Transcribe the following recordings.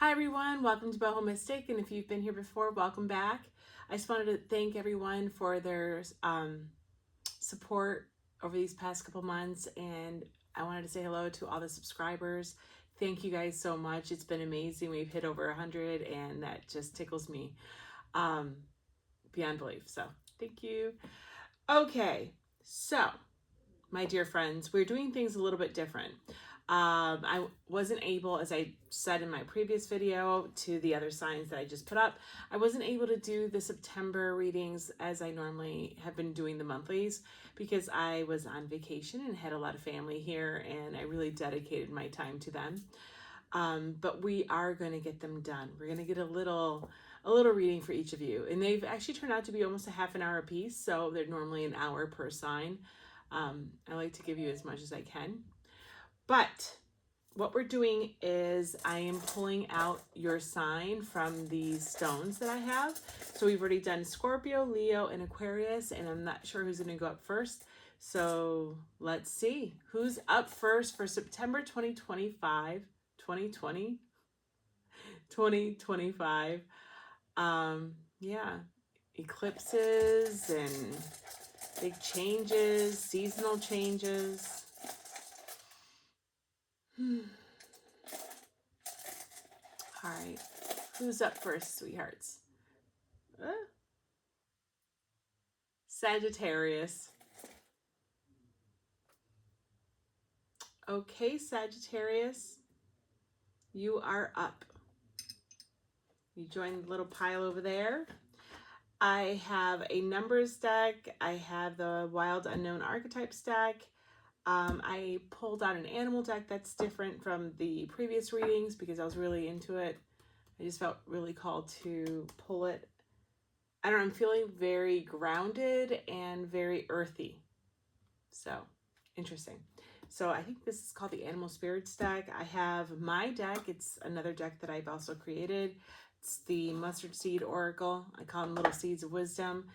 Hi everyone, welcome to BohoMystic, and if you've been here before, welcome back. I just wanted to thank everyone for their support over these past couple months, and I wanted to say hello to all the subscribers. Thank you guys so much. It's been amazing. We've hit over 100, and that just tickles me beyond belief. So thank you. Okay, so my dear friends, we're doing things a little bit different. I wasn't able, as I said in my previous video, to the other signs that I just put up, I wasn't able to do the September readings as I normally have been doing the monthlies because I was on vacation and had a lot of family here, and I really dedicated my time to them. But we are going to get them done. We're going to get a little reading for each of you, and they've actually turned out to be almost a half an hour a piece, so they're normally an hour per sign. I like to give you as much as I can. But what we're doing is I am pulling out your sign from these stones that I have. So we've already done Scorpio, Leo, and Aquarius, and I'm not sure who's going to go up first. So let's see who's up first for September 2025. Yeah, eclipses and big changes, seasonal changes. All right, who's up first, sweethearts? Sagittarius. Okay, Sagittarius, you are up. You join the little pile over there. I have a numbers deck. I have the Wild Unknown Archetypes deck. I pulled out an animal deck that's different from the previous readings because I was really into it. I just felt really called to pull it. I don't know, I'm feeling very grounded and very earthy. So, interesting. So I think this is called the Animal Spirits deck. I have my deck. It's another deck that I've also created. It's the Mustard Seed Oracle. I call them little seeds of wisdom.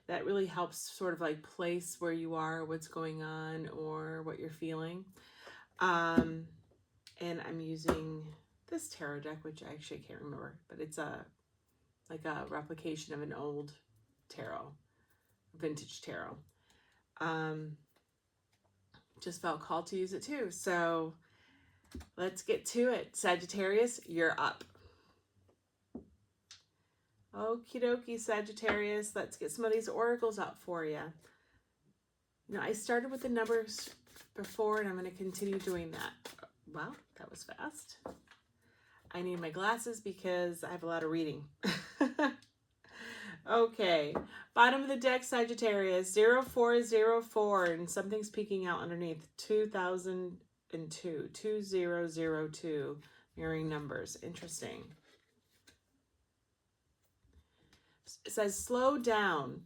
That really helps sort of like place where you are, what's going on, or what you're feeling. And I'm using this tarot deck, which I actually can't remember, but it's like a replication of an old tarot, vintage tarot. Just felt called to use it too. So let's get to it. Sagittarius, you're up. Okie dokie, Sagittarius. Let's get some of these oracles out for you. Now, I started with the numbers before, and I'm going to continue doing that. Wow, that was fast. I need my glasses because I have a lot of reading. Okay, bottom of the deck, Sagittarius, 0404, and something's peeking out underneath, 2002, 2002, mirroring numbers. Interesting. It says slow down,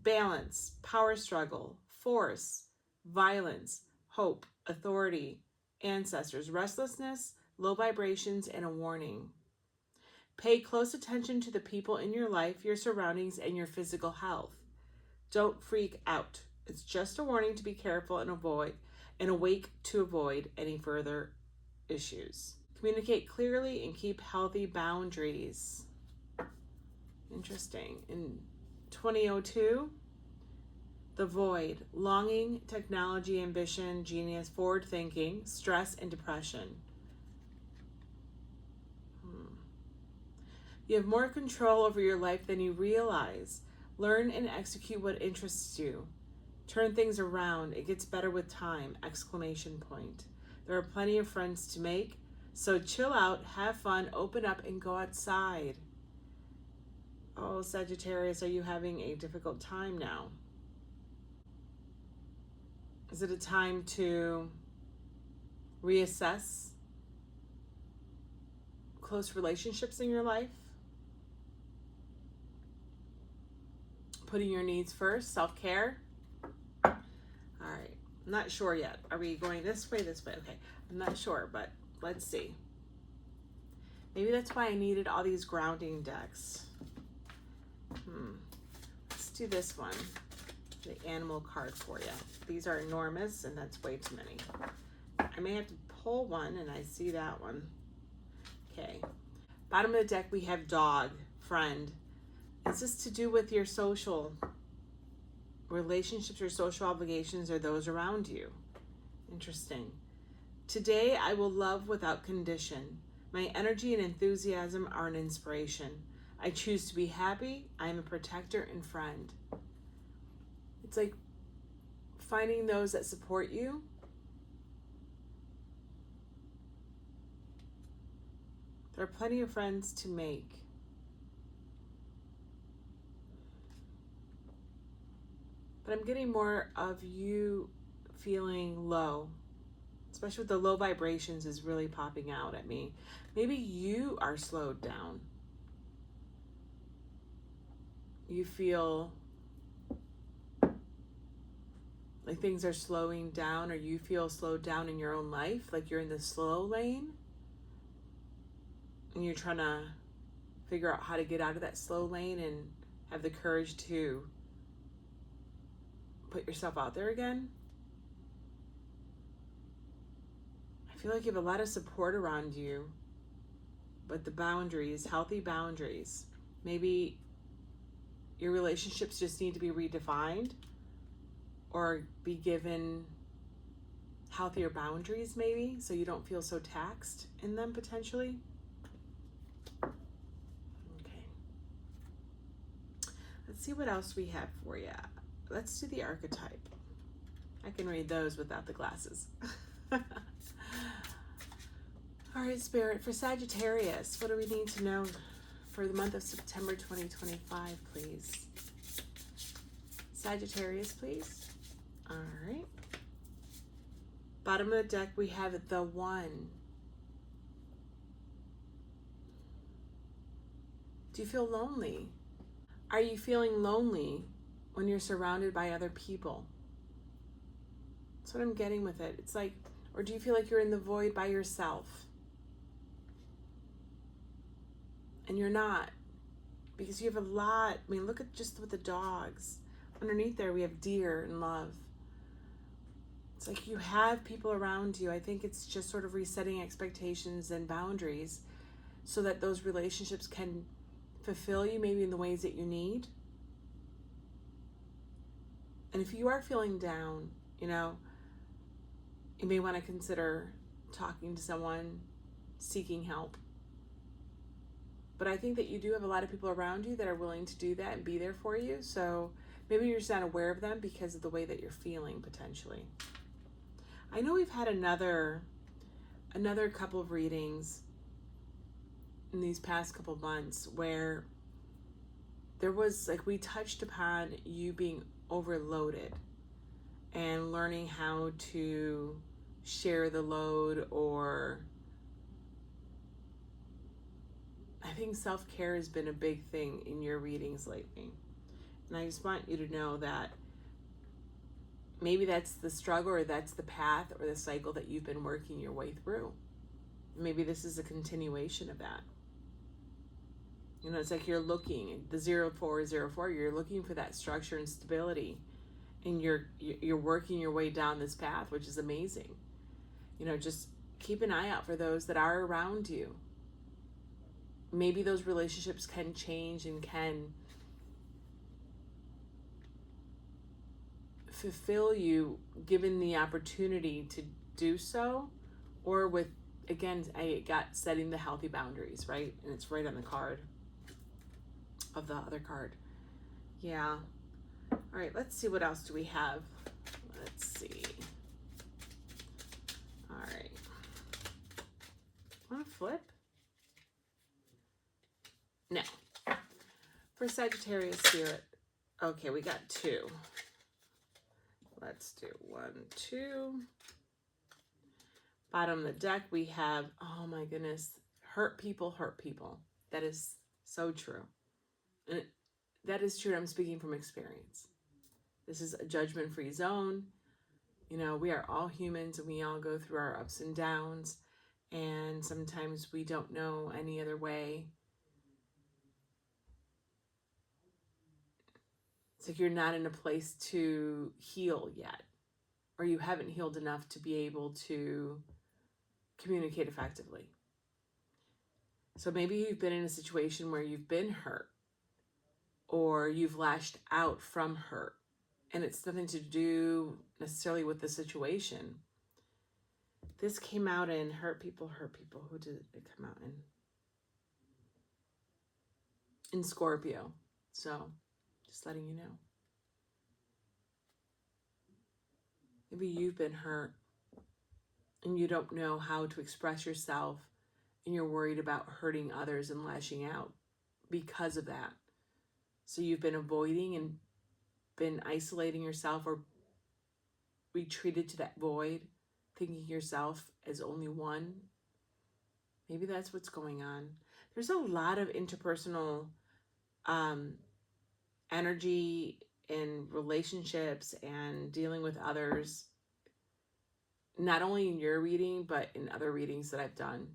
balance, power struggle, force, violence, hope, authority, ancestors, restlessness, low vibrations, and a warning. Pay close attention to the people in your life, your surroundings, and your physical health. Don't freak out. It's just a warning to be careful and awake to avoid any further issues. Communicate clearly and keep healthy boundaries. Interesting. In 2002, the void, longing, technology, ambition, genius, forward thinking, stress, and depression. You have more control over your life than you realize. Learn and execute what interests you. Turn things around. It gets better with time! Exclamation point. There are plenty of friends to make, so chill out, have fun, open up, and go outside. Oh, Sagittarius, are you having a difficult time now? Is it a time to reassess close relationships in your life? Putting your needs first, self-care? All right, I'm not sure yet. Are we going this way, this way? Okay, I'm not sure, but let's see. Maybe that's why I needed all these grounding decks. Let's do this one, the animal card for you. These are enormous, and that's way too many. I may have to pull one, and I see that one. Okay. Bottom of the deck, we have dog, friend. Is this to do with your social relationships or social obligations or those around you? Interesting. Today, I will love without condition. My energy and enthusiasm are an inspiration. I choose to be happy. I am a protector and friend. It's like finding those that support you. There are plenty of friends to make. But I'm getting more of you feeling low, especially with the low vibrations is really popping out at me. Maybe you are slowed down. You feel like things are slowing down, or you feel slowed down in your own life, like you're in the slow lane and you're trying to figure out how to get out of that slow lane and have the courage to put yourself out there again. I feel like you have a lot of support around you, but the boundaries, healthy boundaries, maybe your relationships just need to be redefined or be given healthier boundaries maybe, so you don't feel so taxed in them potentially. Okay. Let's see what else we have for you. Let's do the archetype. I can read those without the glasses. All right, Spirit, for Sagittarius, what do we need to know for the month of September 2025, please? Sagittarius, please. All right. Bottom of the deck, we have the One. Do you feel lonely? Are you feeling lonely when you're surrounded by other people? That's what I'm getting with it. It's like, or do you feel like you're in the void by yourself? And you're not, because you have a lot. I mean, look at just with the dogs. Underneath there, we have deer and love. It's like you have people around you. I think it's just sort of resetting expectations and boundaries so that those relationships can fulfill you maybe in the ways that you need. And if you are feeling down, you know, you may want to consider talking to someone, seeking help. But I think that you do have a lot of people around you that are willing to do that and be there for you. So maybe you're just not aware of them because of the way that you're feeling potentially. I know we've had another couple of readings in these past couple of months where there was, like, we touched upon you being overloaded and learning how to share the load, or I think self-care has been a big thing in your readings lately. And I just want you to know that maybe that's the struggle, or that's the path or the cycle that you've been working your way through. Maybe this is a continuation of that. You know, it's like you're looking, the 0404, you're looking for that structure and stability, and you're working your way down this path, which is amazing. You know, just keep an eye out for those that are around you. Maybe those relationships can change and can fulfill you given the opportunity to do so, or with, again, I got setting the healthy boundaries, right? And it's right on the card of the other card. Yeah. All right, let's see, what else do we have? Let's see. All right. Want to flip? No. For Sagittarius Spirit. Okay, we got two. Let's do 1, 2. Bottom of the deck, we have, oh my goodness, hurt people hurt people. That is so true. And that is true. I'm speaking from experience. This is a judgment-free zone. You know, we are all humans and we all go through our ups and downs. And sometimes we don't know any other way. It's like you're not in a place to heal yet, or you haven't healed enough to be able to communicate effectively. So maybe you've been in a situation where you've been hurt or you've lashed out from hurt, and it's nothing to do necessarily with the situation. This came out in hurt people, hurt people. Who did it come out in? In Scorpio. So just letting you know. Maybe you've been hurt and you don't know how to express yourself, and you're worried about hurting others and lashing out because of that. So you've been avoiding and been isolating yourself or retreated to that void, thinking yourself as only one. Maybe that's what's going on. There's a lot of interpersonal energy in relationships and dealing with others, not only in your reading, but in other readings that I've done.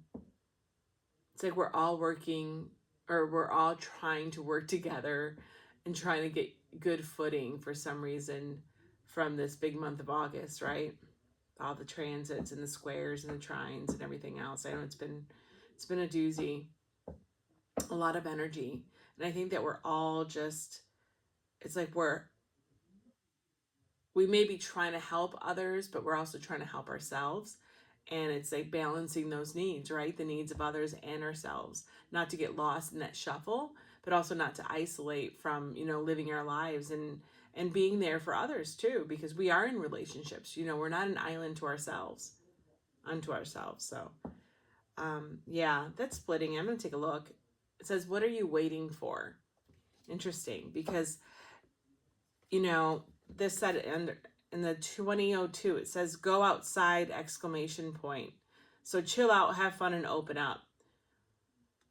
It's like we're all working, or we're all trying to work together and trying to get good footing for some reason from this big month of August, right? All the transits and the squares and the trines and everything else. I know it's been a doozy, a lot of energy. And I think that we're all just, it's like we may be trying to help others, but we're also trying to help ourselves. And it's like balancing those needs, right? The needs of others and ourselves, not to get lost in that shuffle, but also not to isolate from, living our lives and being there for others too, because we are in relationships. We're not an island to ourselves, unto ourselves. So, yeah, that's splitting. I'm going to take a look. It says, what are you waiting for? Interesting, because, this said in the 2002, it says, go outside, exclamation point. So chill out, have fun, and open up.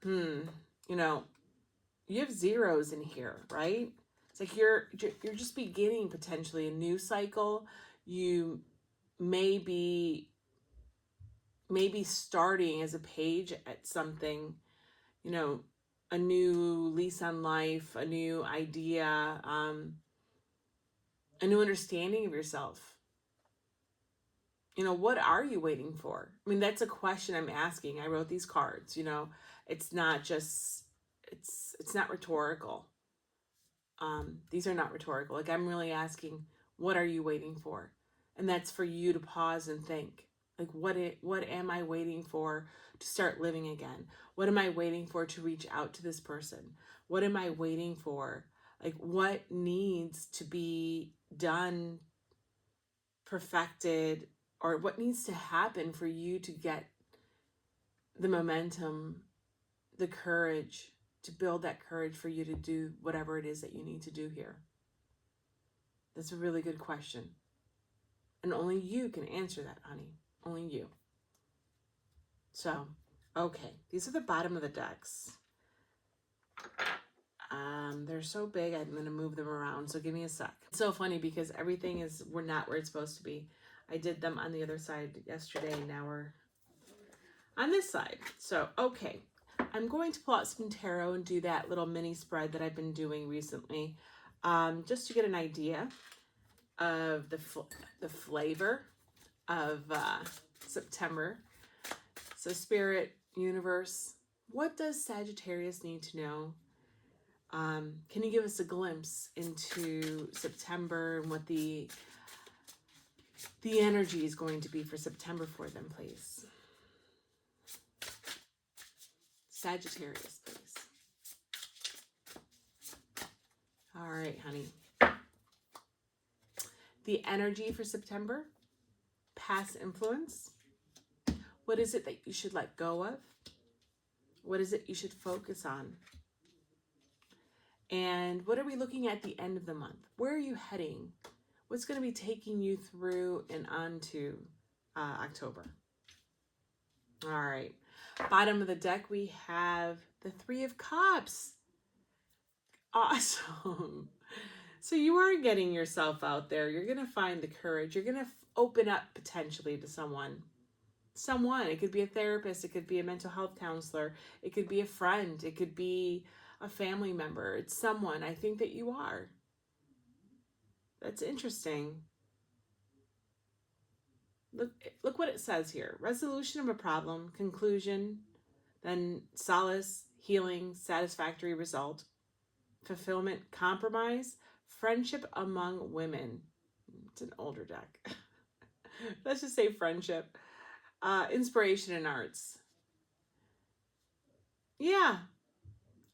You have zeros in here, right? It's like you're just beginning potentially a new cycle. You may be starting as a page at something, a new lease on life, a new idea, a new understanding of yourself. What are you waiting for? I mean, that's a question I'm asking. I wrote these cards, it's not just, it's not rhetorical. These are not rhetorical. Like, I'm really asking, what are you waiting for? And that's for you to pause and think. Like, what am I waiting for to start living again? What am I waiting for to reach out to this person? What am I waiting for? Like, what needs to be done, perfected, or what needs to happen for you to get the momentum, the courage, to build that courage for you to do whatever it is that you need to do here? That's a really good question. And only you can answer that, honey. Only you. So, okay. These are the bottom of the decks. They're so big, I'm going to move them around. So give me a sec. It's so funny because we're not where it's supposed to be. I did them on the other side yesterday. Now we're on this side. So, okay. I'm going to pull out some tarot and do that little mini spread that I've been doing recently. Just to get an idea of the flavor of September. So Spirit, Universe, what does Sagittarius need to know? Can you give us a glimpse into September and what the energy is going to be for September for them, please? Sagittarius, please. All right, honey. The energy for September, past influence. What is it that you should let go of? What is it you should focus on? And what are we looking at the end of the month? Where are you heading? What's going to be taking you through and on to October? All right. Bottom of the deck, we have the Three of Cups. Awesome. So you are getting yourself out there. You're going to find the courage. You're going to open up potentially to someone. It could be a therapist. It could be a mental health counselor. It could be a friend. It could be a family member. It's someone. I think that you are. That's interesting. Look what it says here. Resolution of a problem, conclusion, Then solace, healing, satisfactory result, fulfillment, compromise, friendship among women. It's an older deck. Let's just say friendship. Inspiration and arts. Yeah,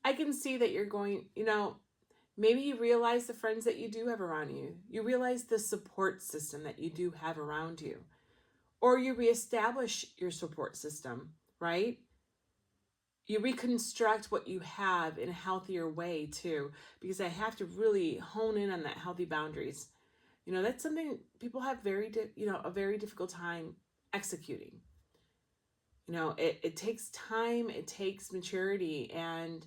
I can see that you're going, maybe you realize the friends that you do have around you. You realize the support system that you do have around you. Or you reestablish your support system, right? You reconstruct what you have in a healthier way too, because I have to really hone in on that healthy boundaries. That's something people have a very difficult time executing. It takes time, it takes maturity, and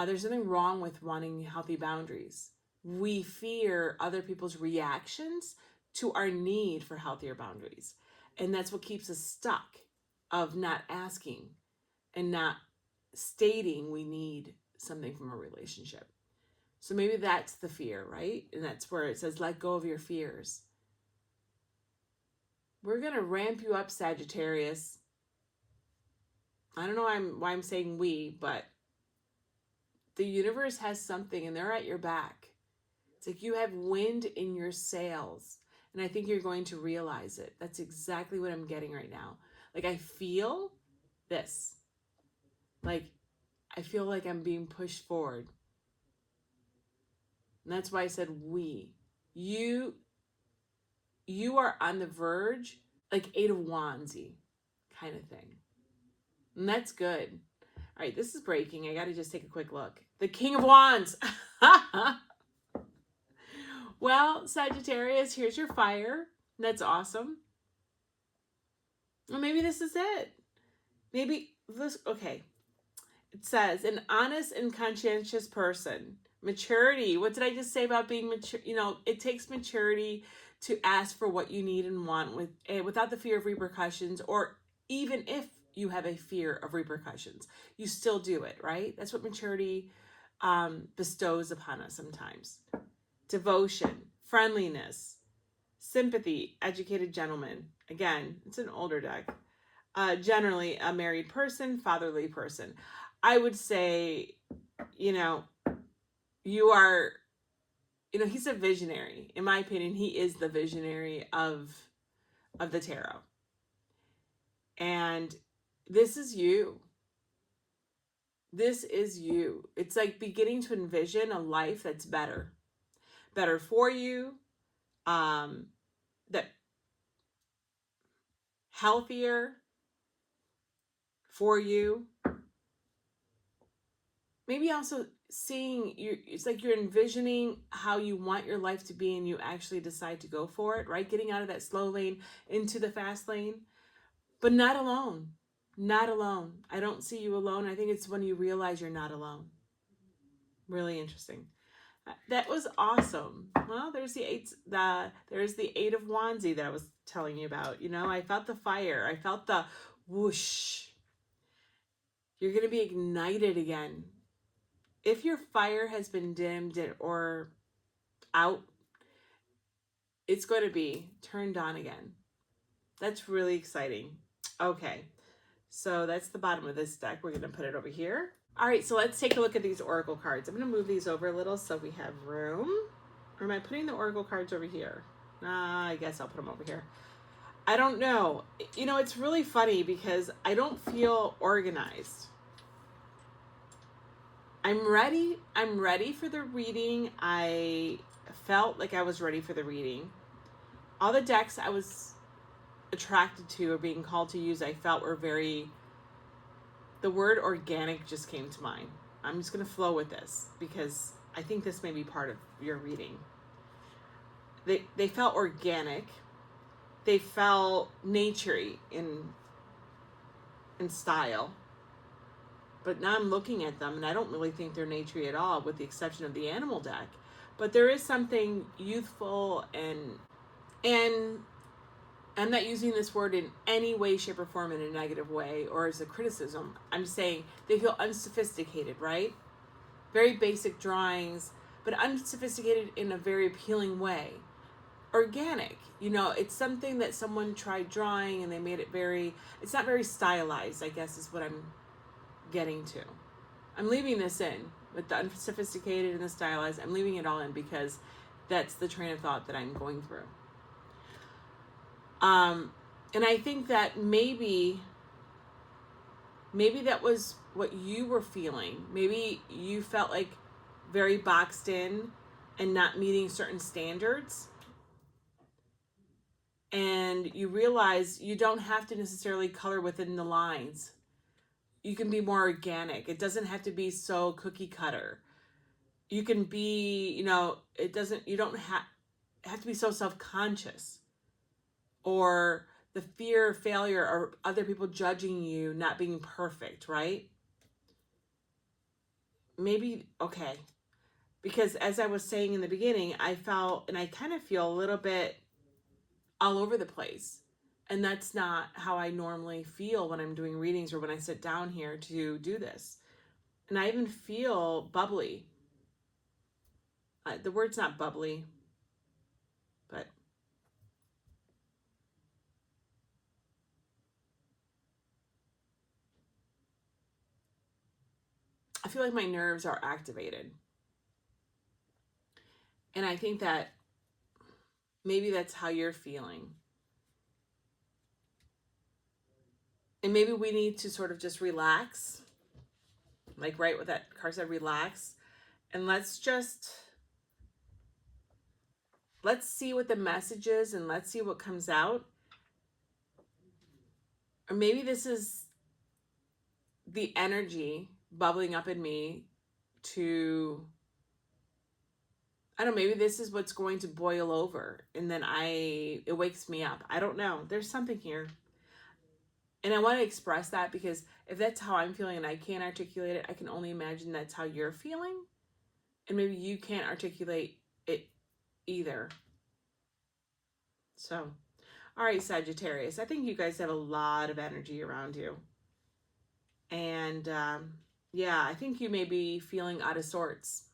there's nothing wrong with wanting healthy boundaries. We fear other people's reactions to our need for healthier boundaries. And that's what keeps us stuck, of not asking and not stating we need something from a relationship. So maybe that's the fear, right? And that's where it says, let go of your fears. We're going to ramp you up, Sagittarius. I don't know why I'm saying we, but the universe has something and they're at your back. It's like you have wind in your sails. And I think you're going to realize it. That's exactly what I'm getting right now. Like I feel this. Like I feel like I'm being pushed forward. And that's why I said we. You are on the verge, like 8 of Wandsy kind of thing. And that's good. All right, this is breaking. I got to just take a quick look. The King of Wands. Well, Sagittarius, here's your fire. That's awesome. Well, maybe this is it. Maybe this, okay. It says, an honest and conscientious person. Maturity. What did I just say about being mature? It takes maturity to ask for what you need and want without the fear of repercussions, or even if you have a fear of repercussions, you still do it, right? That's what maturity bestows upon us sometimes. Devotion, friendliness, sympathy, educated gentleman. Again, it's an older deck. Generally a married person, fatherly person. I would say, you are, he's a visionary. In my opinion, he is the visionary of the tarot. And this is you. This is you. It's like beginning to envision a life that's better for you, that healthier for you. Maybe also seeing you, it's like you're envisioning how you want your life to be and you actually decide to go for it, right? Getting out of that slow lane into the fast lane, but not alone. Not alone. I don't see you alone. I think it's when you realize you're not alone. Really interesting. That was awesome. Well, there's the 8 of Wandsy that I was telling you about. I felt the fire. I felt the whoosh. You're going to be ignited again. If your fire has been dimmed or out, it's going to be turned on again. That's really exciting. Okay, so that's the bottom of this deck. We're going to put it over here. All right, so let's take a look at these oracle cards. I'm going to move these over a little so we have room. Or am I putting the oracle cards over here? I guess I'll put them over here. I don't know. It's really funny because I don't feel organized. I'm ready for the reading. I felt like I was ready for the reading. All the decks I was attracted to or being called to use, I felt were the word organic just came to mind. I'm just going to flow with this because I think this may be part of your reading. They felt organic. They felt naturey in style. But now I'm looking at them and I don't really think they're naturey at all, with the exception of the animal deck. But there is something youthful and I'm not using this word in any way, shape, or form in a negative way or as a criticism. I'm saying they feel unsophisticated, right? Very basic drawings, but unsophisticated in a very appealing way. Organic, it's something that someone tried drawing and they made it it's not very stylized, I guess is what I'm getting to. I'm leaving this in with the unsophisticated and the stylized. I'm leaving it all in because that's the train of thought that I'm going through. And I think that maybe that was what you were feeling. Maybe you felt like very boxed in and not meeting certain standards. And you realize you don't have to necessarily color within the lines. You can be more organic. It doesn't have to be so cookie cutter. You can be, you don't have to be so self-conscious, or the fear of failure or other people judging you not being perfect, right? Maybe, okay. Because as I was saying in the beginning, I felt, and I kind of feel a little bit all over the place. And that's not how I normally feel when I'm doing readings or when I sit down here to do this. And I even feel bubbly. The word's not bubbly, but I feel like my nerves are activated. And I think that maybe that's how you're feeling. And maybe we need to sort of just relax. Like right what that card said, relax. And let's see what the message is and let's see what comes out. Or maybe this is the energy bubbling up in me to, I don't know, maybe this is what's going to boil over and then it wakes me up. I don't know. There's something here. And I want to express that because if that's how I'm feeling and I can't articulate it, I can only imagine that's how you're feeling. And maybe you can't articulate it either. So, all right, Sagittarius, I think you guys have a lot of energy around you. And yeah, I think you may be feeling out of sorts.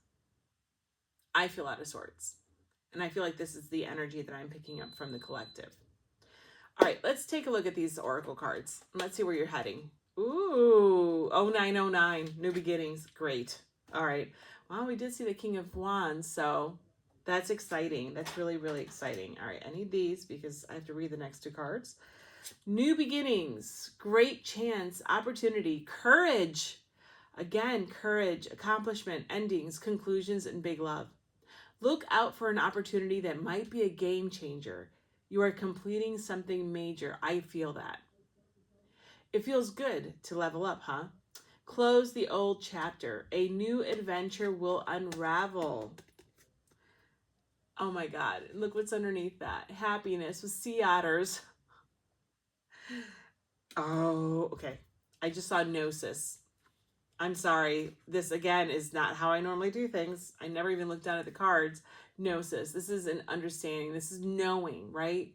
I feel out of sorts. And I feel like this is the energy that I'm picking up from the collective. All right, let's take a look at these oracle cards. Let's see where you're heading. Ooh, 0909, new beginnings. Great. All right. Well, we did see the King of Wands, so that's exciting. That's really, really exciting. All right, I need these because I have to read the next two cards. New beginnings, great chance, opportunity, courage. Again, courage, accomplishment, endings, conclusions, and big love. Look out for an opportunity that might be a game changer. You are completing something major. I feel that. It feels good to level up, huh? Close the old chapter. A new adventure will unravel. Oh my God. Look what's underneath that. Happiness with sea otters. Oh, okay. I just saw gnosis. I'm sorry. This, again, is not how I normally do things. I never even looked down at the cards. Gnosis. This is an understanding. This is knowing, right?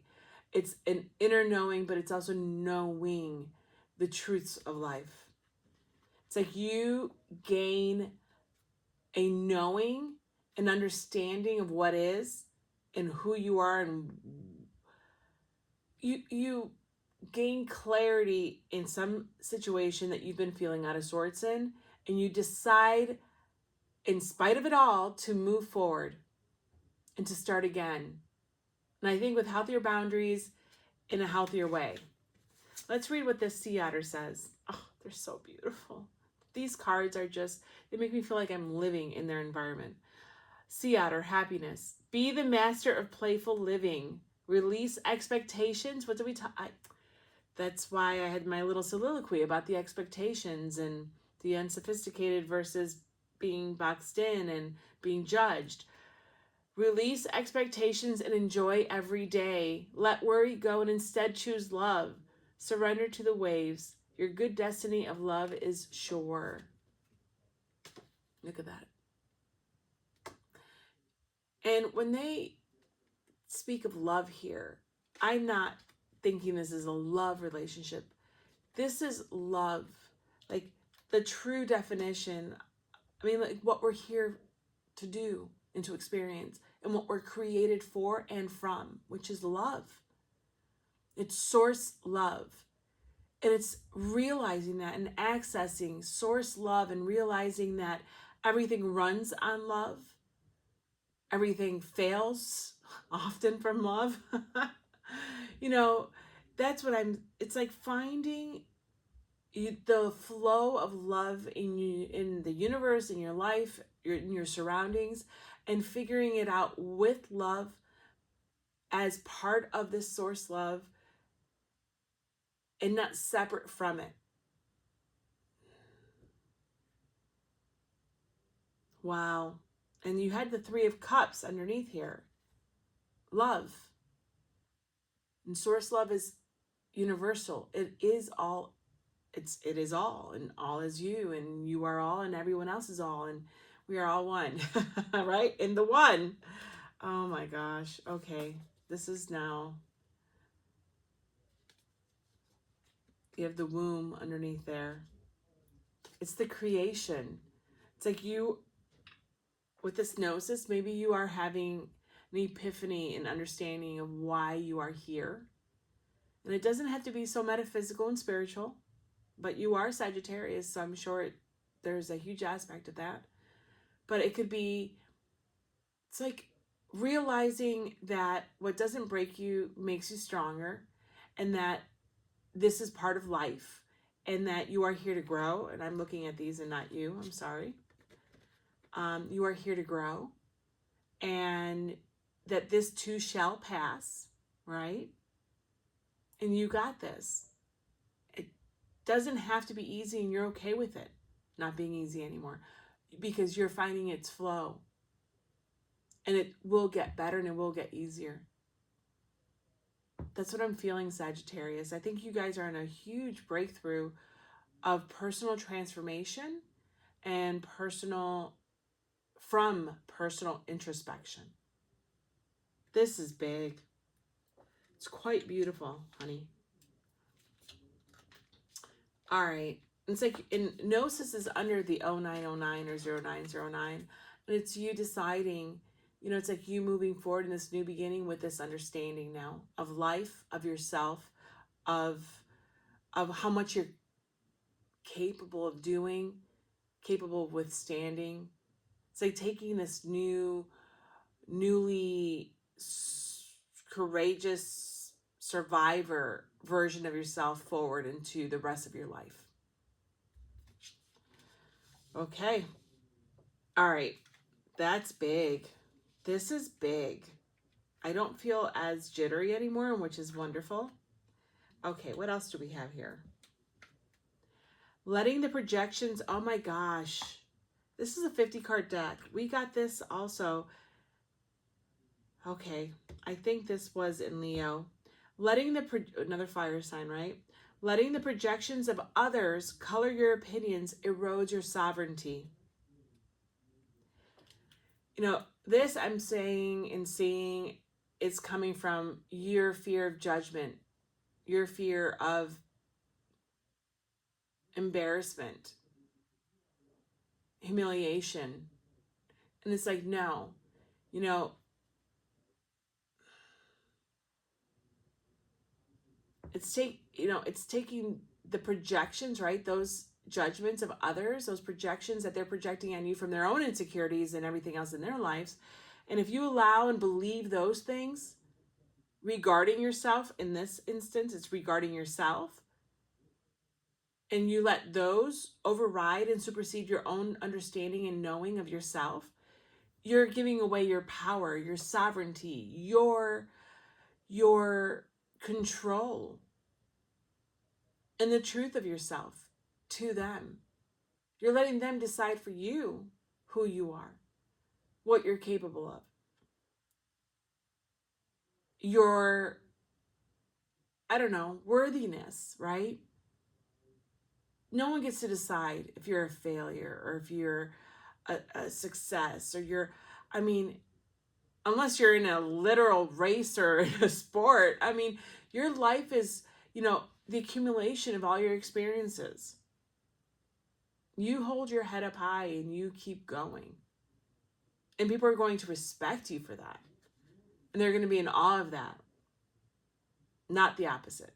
It's an inner knowing, but it's also knowing the truths of life. It's like you gain a knowing, an understanding of what is and who you are, and you gain clarity in some situation that you've been feeling out of sorts in, and you decide, in spite of it all, to move forward and to start again. And I think with healthier boundaries in a healthier way. Let's read what this sea otter says. Oh, they're so beautiful. These cards are just, they make me feel like I'm living in their environment. Sea otter, happiness. Be the master of playful living. Release expectations. What do we talk? That's why I had my little soliloquy about the expectations and the unsophisticated versus being boxed in and being judged. Release expectations and enjoy every day. Let worry go and instead choose love. Surrender to the waves. Your good destiny of love is sure. Look at that. And when they speak of love here, I'm not thinking this is a love relationship. This is love. Like the true definition. I mean, like what we're here to do and to experience and what we're created for and from, which is love. It's source love. And it's realizing that and accessing source love and realizing that everything runs on love. Everything fails often from love. You know, that's what it's like finding the flow of love in you, in the universe, in your life, in your surroundings, and figuring it out with love as part of this source love and not separate from it. Wow. And you had the Three of Cups underneath here. Love. And source love is universal. It is all. It is all, and all is you, and you are all, and everyone else is all, and we are all one. Right? In the one. Oh my gosh. Okay. This is now. You have the womb underneath there. It's the creation. It's like you, with this gnosis, maybe you are having an epiphany and understanding of why you are here. And it doesn't have to be so metaphysical and spiritual, but you are Sagittarius, so I'm sure there's a huge aspect of that. But it could be, it's like realizing that what doesn't break you makes you stronger, and that this is part of life, and that you are here to grow. And I'm looking at these and not you. I'm sorry. You are here to grow, and that this too shall pass, right? And you got this. It doesn't have to be easy, and you're okay with it not being easy anymore because you're finding its flow. And it will get better and it will get easier. That's what I'm feeling, Sagittarius. I think you guys are in a huge breakthrough of personal transformation and personal introspection. This is big. It's quite beautiful, honey. All right. It's like Gnosis is under the 0909 or 0909. And it's you deciding, it's like you moving forward in this new beginning with this understanding now of life, of yourself, of how much you're capable of doing, capable of withstanding. It's like taking this newly courageous survivor version of yourself forward into the rest of your life. Okay. All right. That's big. This is big. I don't feel as jittery anymore, which is wonderful. Okay, what else do we have here? Letting the projections, oh my gosh. This is a 50 card deck. We got this also. Okay, I think this was in Leo. Another fire sign, right? Letting the projections of others color your opinions erodes your sovereignty. This I'm saying and seeing is coming from your fear of judgment, your fear of embarrassment, humiliation. And it's like, no, it's taking the projections, right? Those judgments of others, those projections that they're projecting on you from their own insecurities and everything else in their lives. And if you allow and believe those things regarding yourself, in this instance, it's regarding yourself, and you let those override and supersede your own understanding and knowing of yourself, you're giving away your power, your sovereignty, your control, and the truth of yourself to them. You're letting them decide for you who you are, what you're capable of. Your, worthiness, right? No one gets to decide if you're a failure or if you're a success or unless you're in a literal race or in a sport. Your life is, the accumulation of all your experiences. You hold your head up high and you keep going. And people are going to respect you for that. And they're going to be in awe of that. Not the opposite.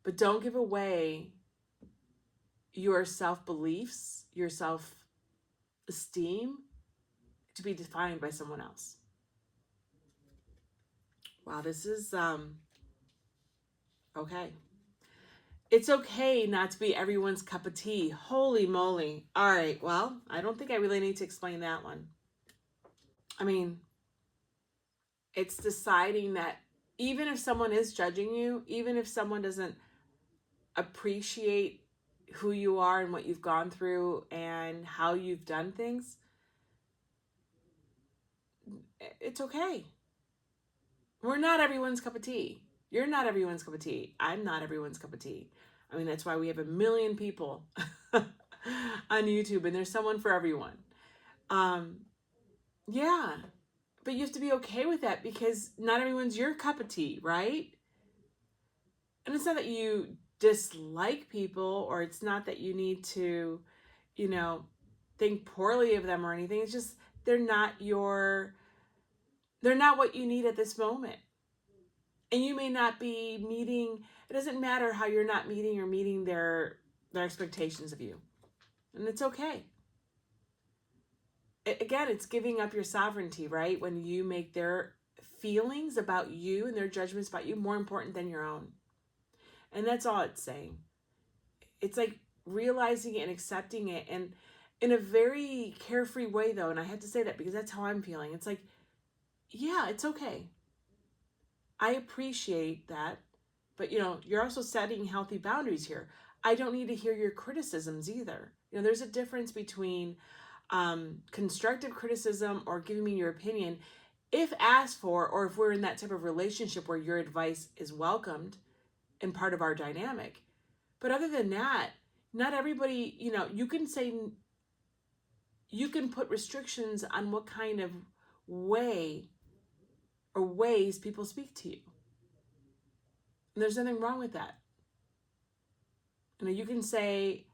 But don't give away your self-beliefs, your self-esteem to be defined by someone else. Wow, this is okay. It's okay not to be everyone's cup of tea. Holy moly. All right, well, I don't think I really need to explain that one. I mean, it's deciding that even if someone is judging you, even if someone doesn't appreciate who you are and what you've gone through and how you've done things, it's okay. We're not everyone's cup of tea. You're not everyone's cup of tea. I'm not everyone's cup of tea. I mean, that's why we have 1 million people on YouTube, and there's someone for everyone. Yeah, but you have to be okay with that because not everyone's your cup of tea, right? And it's not that you dislike people, or it's not that you need to, you know, think poorly of them or anything. It's just they're not what you need at this moment. And you may not be meeting, it doesn't matter how you're not meeting or meeting their expectations of you. And it's okay. Again, it's giving up your sovereignty, right? When you make their feelings about you and their judgments about you more important than your own. And that's all it's saying. It's like realizing it and accepting it, and in a very carefree way, though. And I have to say that because that's how I'm feeling. It's like, yeah, it's okay. I appreciate that. But, you're also setting healthy boundaries here. I don't need to hear your criticisms either. There's a difference between constructive criticism or giving me your opinion if asked for, or if we're in that type of relationship where your advice is welcomed and part of our dynamic. But other than that, not everybody, you can put restrictions on what kind of way or ways people speak to you. And there's nothing wrong with that. You can say,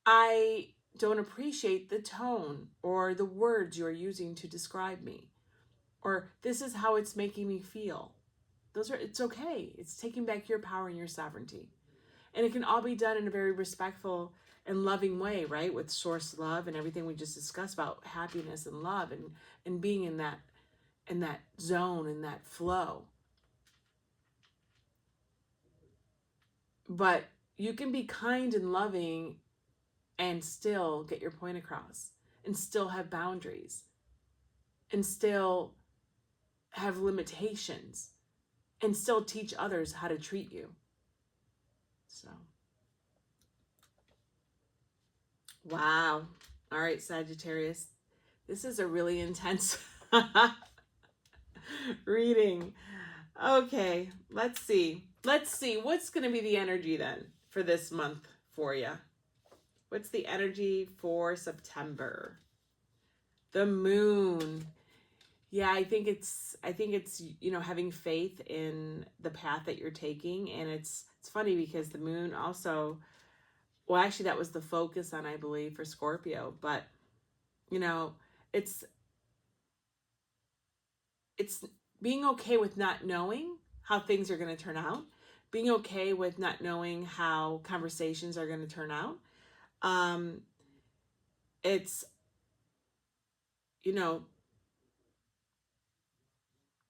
I don't appreciate the tone or the words you're using to describe me, or this is how it's making me feel. It's okay. It's taking back your power and your sovereignty. And it can all be done in a very respectful and loving way, right? With source love and everything we just discussed about happiness and love and being in that zone, in that flow. But you can be kind and loving and still get your point across, and still have boundaries, and still have limitations, and still teach others how to treat you. So, wow. All right, Sagittarius. This is a really intense reading. Okay, let's see. What's going to be the energy then for this month for you? What's the energy for September? The moon. Yeah, I think it's having faith in the path that you're taking. And it's funny because the moon also, well, actually that was the focus on, I believe, for Scorpio, but it's being okay with not knowing how things are going to turn out, being okay with not knowing how conversations are going to turn out. It's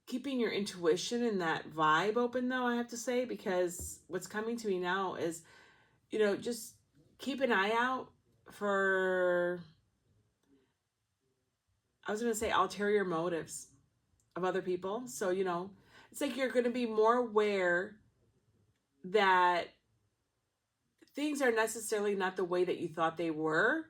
keeping your intuition and that vibe open, though, I have to say, because what's coming to me now is, just keep an eye out for, I was going to say, ulterior motives of other people. So, it's like you're going to be more aware that things are necessarily not the way that you thought they were,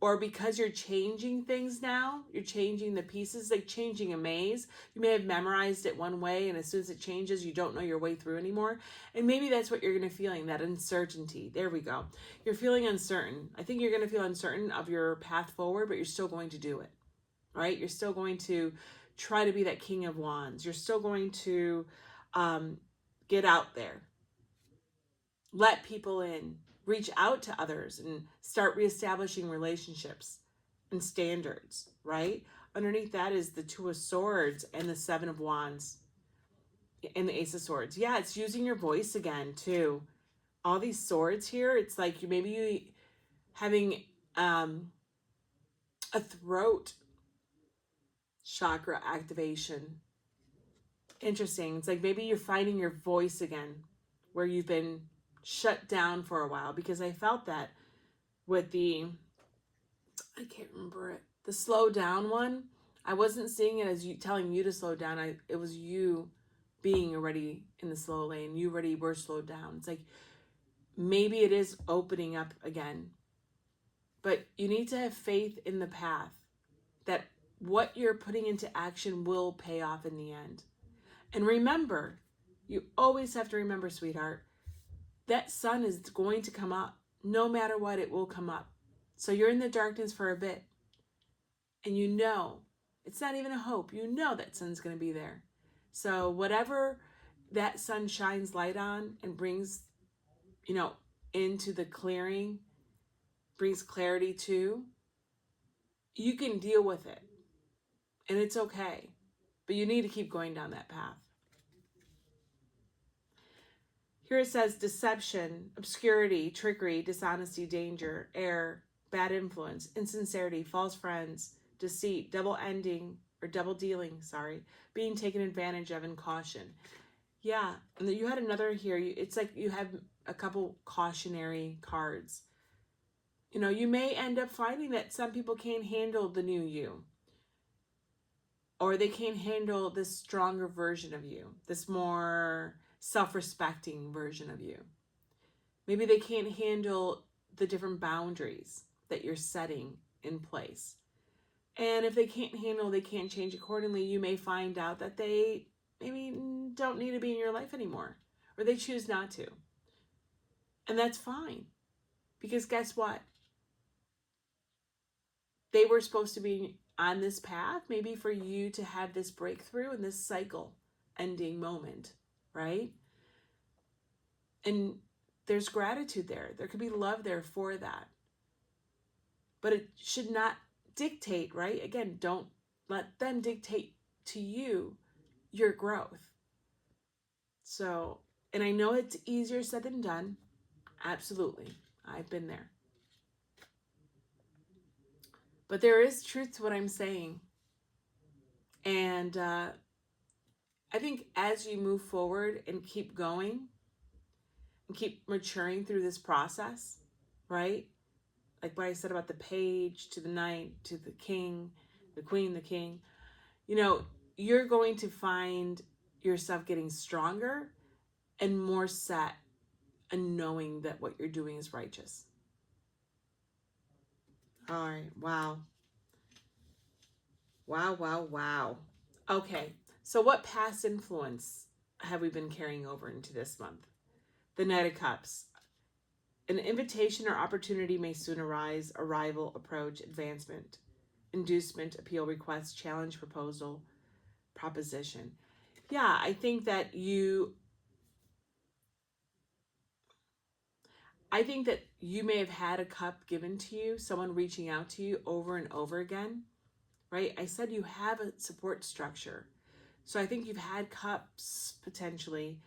or because you're changing things now, you're changing the pieces, like changing a maze. You may have memorized it one way, and as soon as it changes, you don't know your way through anymore. And maybe that's what you're going to feeling, that uncertainty. There we go. You're feeling uncertain. I think you're going to feel uncertain of your path forward, but you're still going to do it, right? You're still going to try to be that King of Wands. You're still going to get out there, let people in, reach out to others, and start reestablishing relationships and standards, right? Underneath that is the Two of Swords and the Seven of Wands. And the Ace of Swords. Yeah, it's using your voice again, too. All these swords here, it's like you having a throat chakra activation. Interesting. It's like maybe you're finding your voice again where you've been shut down for a while, because I felt that with I can't remember it, the slow down one. I wasn't seeing it as you telling you to slow down. It was you being already in the slow lane. You already were slowed down. It's like maybe it is opening up again. But you need to have faith in the path that what you're putting into action will pay off in the end. And remember, you always have to remember, sweetheart, that sun is going to come up. No matter what, it will come up. So you're in the darkness for a bit. And you know, it's not even a hope. You know that sun's going to be there. So whatever that sun shines light on and brings, into the clearing, brings clarity to, you can deal with it. And it's okay. But you need to keep going down that path. Here it says deception, obscurity, trickery, dishonesty, danger, error, bad influence, insincerity, false friends, deceit, double dealing, being taken advantage of, and caution. Yeah, and you had another here. It's like you have a couple cautionary cards. You may end up finding that some people can't handle the new you. Or they can't handle this stronger version of you, this more self-respecting version of you. Maybe they can't handle the different boundaries that you're setting in place. And if they can't change accordingly, you may find out that they maybe don't need to be in your life anymore, or they choose not to. And that's fine, because guess what? They were supposed to be on this path, maybe for you to have this breakthrough and this cycle ending moment, right? And there's gratitude there. There could be love there for that. But it should not dictate, right? Again, don't let them dictate to you your growth. So, and I know it's easier said than done. Absolutely. I've been there. But there is truth to what I'm saying. And I think as you move forward and keep going and keep maturing through this process, right? Like what I said about the page to the knight to the king, the queen, the king, you're going to find yourself getting stronger and more set and knowing that what you're doing is righteous. All right. Wow. Wow, wow, wow. Okay. So what past influence have we been carrying over into this month? The Knight of Cups. An invitation or opportunity may soon arise, arrival, approach, advancement, inducement, appeal, request, challenge, proposal, proposition. Yeah, I think that you may have had a cup given to you, someone reaching out to you over and over again, right? I said you have a support structure. So I think you've had cups potentially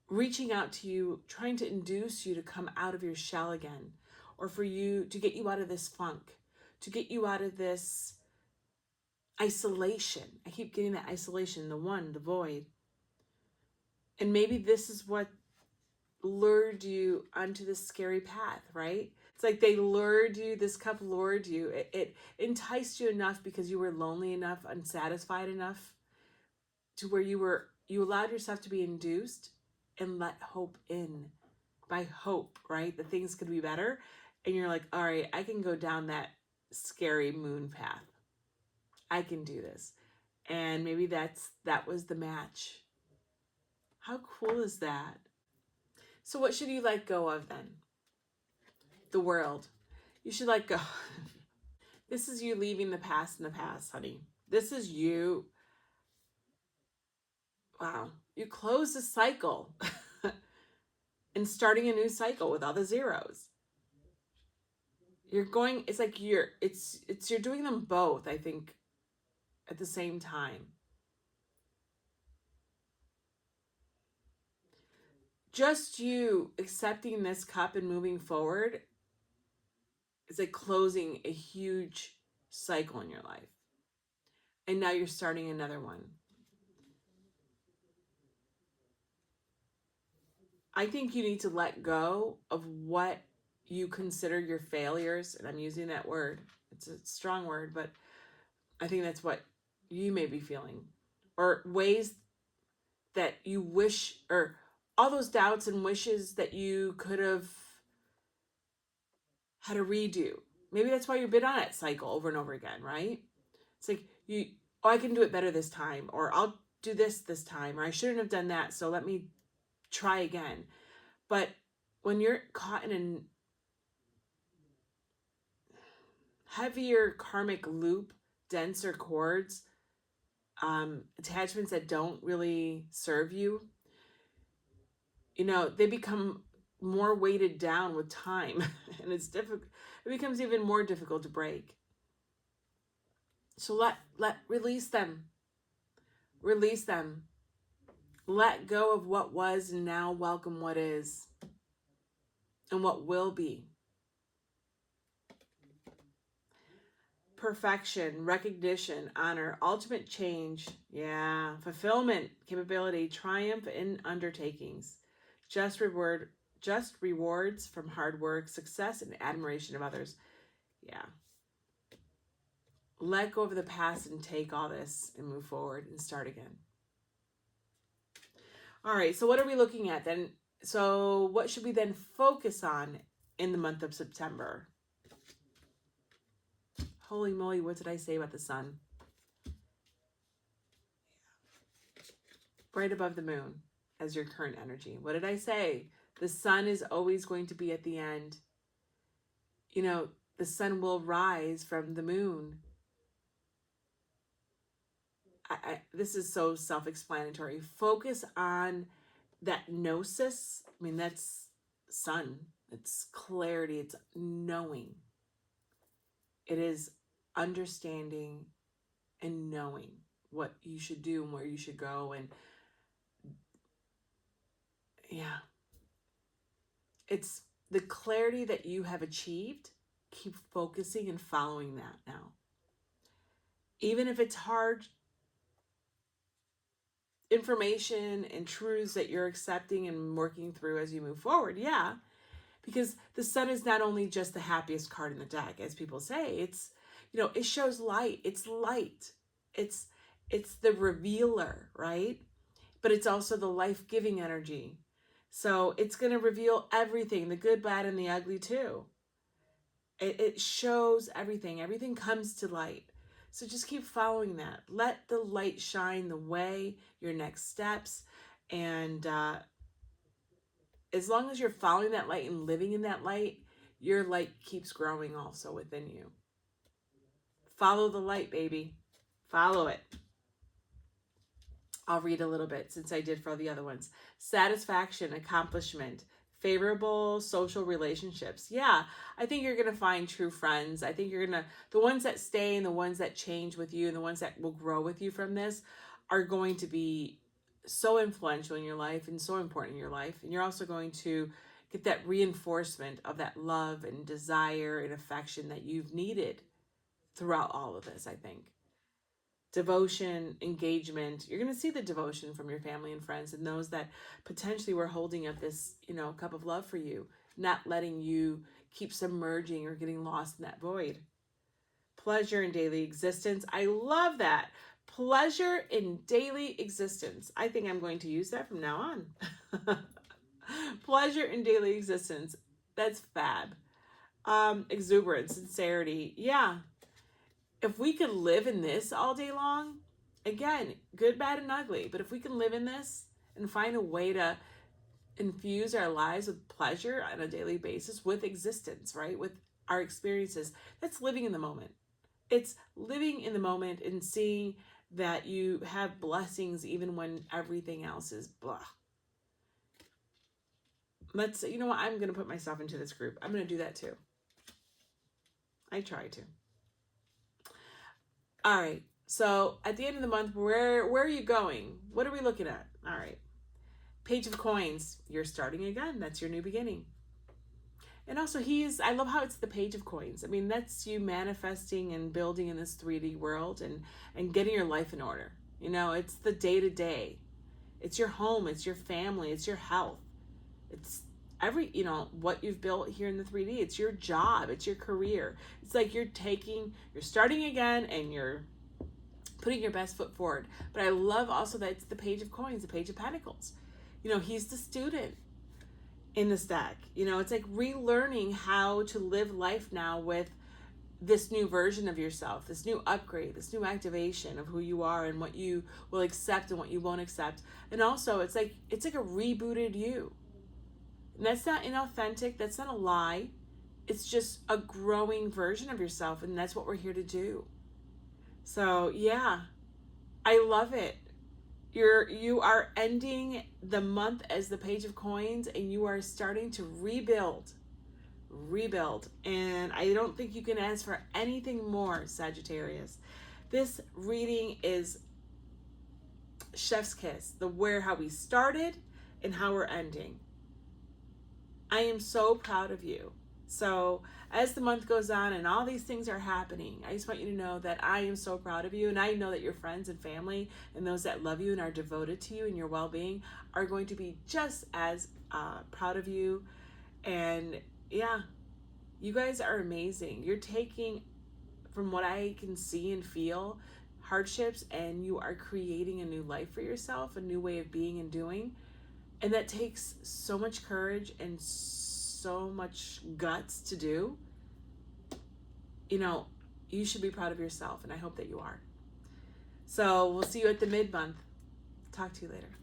reaching out to you, trying to induce you to come out of your shell again, or for you to get you out of this funk, to get you out of this isolation. I keep getting that isolation, the void. And maybe this is what lured you onto this scary path, right? It's like this cup lured you. It enticed you enough because you were lonely enough, unsatisfied enough, to where you allowed yourself to be induced and let hope in. By hope, right? That things could be better. And you're like, all right, I can go down that scary moon path. I can do this. And maybe that was the match. How cool is that? So what should you let go of then? The world. You should let go. This is you leaving the past in the past, honey. This is you. Wow. You close the cycle and starting a new cycle with all the zeros. You're going, it's like you're doing them both, I think, at the same time. just you accepting this cup and moving forward is like closing a huge cycle in your life. And now you're starting another one. I think you need to let go of what you consider your failures. And I'm using that word. It's a strong word, but I think that's what you may be feeling. Or ways that you wish, or all those doubts and wishes that you could have had a redo. Maybe that's why you've been on that cycle over and over again, right? It's like, I can do it better this time, or I'll do this time, or I shouldn't have done that, so let me try again. But when you're caught in a heavier karmic loop, denser cords, attachments that don't really serve you, they become more weighted down with time, and it's difficult. It becomes even more difficult to break. So release them. Release them. Let go of what was and now welcome what is and what will be. Perfection, recognition, honor, ultimate change, fulfillment, capability, triumph in undertakings, just rewards from hard work, success, and admiration of others. Yeah. Let go of the past and take all this and move forward and start again. All right, so what are we looking at then? So what should we then focus on in the month of September? Holy moly, what did I say about the sun? Right above the moon as your current energy. What did I say? The sun is always going to be at the end. The sun will rise from the moon. This is so self-explanatory. Focus on that gnosis. I mean, that's sun. It's clarity. It's knowing. It is understanding and knowing what you should do and where you should go. And it's the clarity that you have achieved. Keep focusing and following that now. Even if it's hard information and truths that you're accepting and working through as you move forward. Yeah. Because the sun is not only just the happiest card in the deck, as people say, it's, it shows light. It's light. It's the revealer, right? But it's also the life-giving energy. So it's going to reveal everything, the good, bad, and the ugly too. It shows everything. Everything comes to light. So just keep following that. Let the light shine the way, your next steps. And as long as you're following that light and living in that light, your light keeps growing also within you. Follow the light, baby. Follow it. I'll read a little bit since I did for all the other ones. Satisfaction, accomplishment, favorable social relationships. Yeah, I think you're going to find true friends. I think the ones that stay and the ones that change with you and the ones that will grow with you from this are going to be so influential in your life and so important in your life. And you're also going to get that reinforcement of that love and desire and affection that you've needed throughout all of this, I think. Devotion, engagement. You're going to see the devotion from your family and friends and those that potentially were holding up this, cup of love for you, not letting you keep submerging or getting lost in that void. Pleasure in daily existence. I love that. Pleasure in daily existence. I think I'm going to use that from now on. Pleasure in daily existence. That's fab. Exuberance, sincerity. Yeah. If we could live in this all day long, again, good, bad, and ugly, but if we can live in this and find a way to infuse our lives with pleasure on a daily basis, with existence, right? With our experiences, that's living in the moment. It's living in the moment and seeing that you have blessings even when everything else is blah. You know what? I'm going to put myself into this group. I'm going to do that too. I try to. All right. So at the end of the month, where are you going? What are we looking at? All right. Page of Coins, you're starting again. That's your new beginning. And also I love how it's the Page of Coins. I mean, that's you manifesting and building in this 3D world and getting your life in order. You know, it's the day-to-day. It's your home, it's your family, it's your health. It's what you've built here in the 3D. It's your job, it's your career. It's like you're starting again and you're putting your best foot forward. But I love also that it's the Page of Coins, the Page of Pentacles. You know, he's the student in this deck. You know, it's like relearning how to live life now with this new version of yourself, this new upgrade, this new activation of who you are and what you will accept and what you won't accept. And also it's like a rebooted you. And that's not inauthentic, that's not a lie. It's just a growing version of yourself, and that's what we're here to do. So yeah, I love it. You are ending the month as the Page of Coins, and you are starting to rebuild. And I don't think you can ask for anything more, Sagittarius. This reading is chef's kiss, how we started and how we're ending. I am so proud of you. So as the month goes on and all these things are happening, I just want you to know that I am so proud of you. And I know that your friends and family and those that love you and are devoted to you and your well-being are going to be just as proud of you. And yeah, you guys are amazing. You're taking, from what I can see and feel, hardships, and you are creating a new life for yourself, a new way of being and doing. And that takes so much courage and so much guts to do. You know, you should be proud of yourself, and I hope that you are. So we'll see you at the mid-month. Talk to you later.